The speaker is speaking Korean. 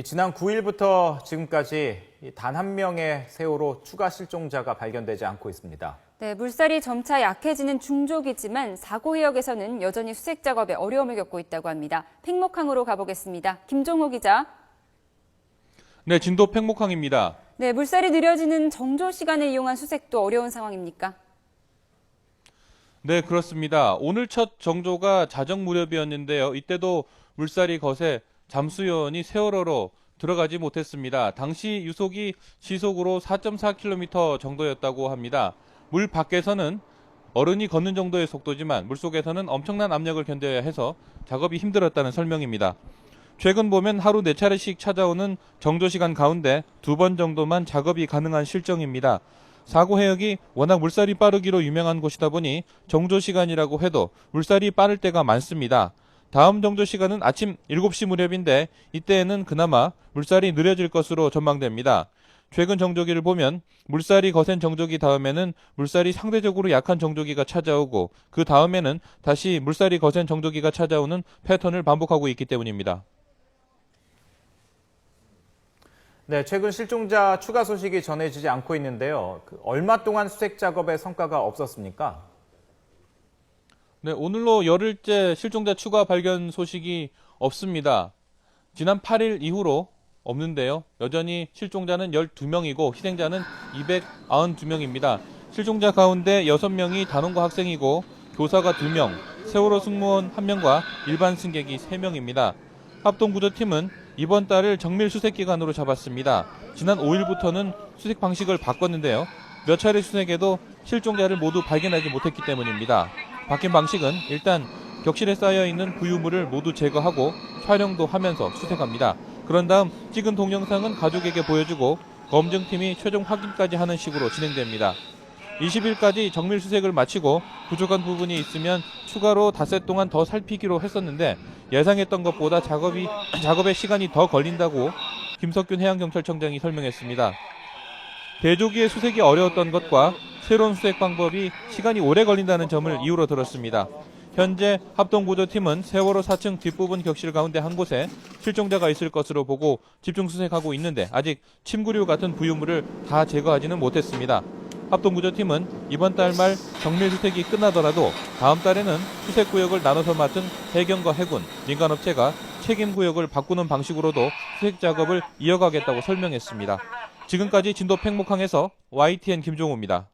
지난 9일부터 지금까지 단 한 명의 세월호 추가 실종자가 발견되지 않고 있습니다. 네, 물살이 점차 약해지는 중족이지만 사고 해역에서는 여전히 수색 작업에 어려움을 겪고 있다고 합니다. 팽목항으로 가보겠습니다. 김종호 기자. 네, 진도 팽목항입니다. 네, 물살이 느려지는 정조 시간을 이용한 수색도 어려운 상황입니까? 네, 그렇습니다. 오늘 첫 정조가 자정 무렵이었는데요. 이때도 물살이 거세 잠수요원이 세월호로 들어가지 못했습니다. 당시 유속이 시속으로 4.4km 정도였다고 합니다. 물 밖에서는 어른이 걷는 정도의 속도지만 물속에서는 엄청난 압력을 견뎌야 해서 작업이 힘들었다는 설명입니다. 최근 보면 하루 4차례씩 찾아오는 정조 시간 가운데 2번 정도만 작업이 가능한 실정입니다. 사고 해역이 워낙 물살이 빠르기로 유명한 곳이다 보니 정조 시간이라고 해도 물살이 빠를 때가 많습니다. 다음 정조 시간은 아침 7시 무렵인데 이때에는 그나마 물살이 느려질 것으로 전망됩니다. 최근 정조기를 보면 물살이 거센 정조기 다음에는 물살이 상대적으로 약한 정조기가 찾아오고 그 다음에는 다시 물살이 거센 정조기가 찾아오는 패턴을 반복하고 있기 때문입니다. 네, 최근 실종자 추가 소식이 전해지지 않고 있는데요. 얼마 동안 수색 작업에 성과가 없었습니까? 네, 오늘로 열흘째 실종자 추가 발견 소식이 없습니다. 지난 8일 이후로 없는데요. 여전히 실종자는 12명이고 희생자는 292명입니다. 실종자 가운데 6명이 단원고 학생이고 교사가 2명, 세월호 승무원 1명과 일반 승객이 3명입니다. 합동구조팀은 이번 달을 정밀 수색 기간으로 잡았습니다. 지난 5일부터는 수색 방식을 바꿨는데요. 몇 차례 수색에도 실종자를 모두 발견하지 못했기 때문입니다. 바뀐 방식은 일단 격실에 쌓여있는 부유물을 모두 제거하고 촬영도 하면서 수색합니다. 그런 다음 찍은 동영상은 가족에게 보여주고 검증팀이 최종 확인까지 하는 식으로 진행됩니다. 20일까지 정밀 수색을 마치고 부족한 부분이 있으면 추가로 닷새 동안 더 살피기로 했었는데 예상했던 것보다 작업의 시간이 더 걸린다고 김석균 해양경찰청장이 설명했습니다. 대조기의 수색이 어려웠던 것과 새로운 수색 방법이 시간이 오래 걸린다는 점을 이유로 들었습니다. 현재 합동구조팀은 세월호 4층 뒷부분 격실 가운데 한 곳에 실종자가 있을 것으로 보고 집중 수색하고 있는데 아직 침구류 같은 부유물을 다 제거하지는 못했습니다. 합동구조팀은 이번 달 말 정밀 수색이 끝나더라도 다음 달에는 수색 구역을 나눠서 맡은 해경과 해군, 민간업체가 책임 구역을 바꾸는 방식으로도 수색 작업을 이어가겠다고 설명했습니다. 지금까지 진도 팽목항에서 YTN 김종호입니다.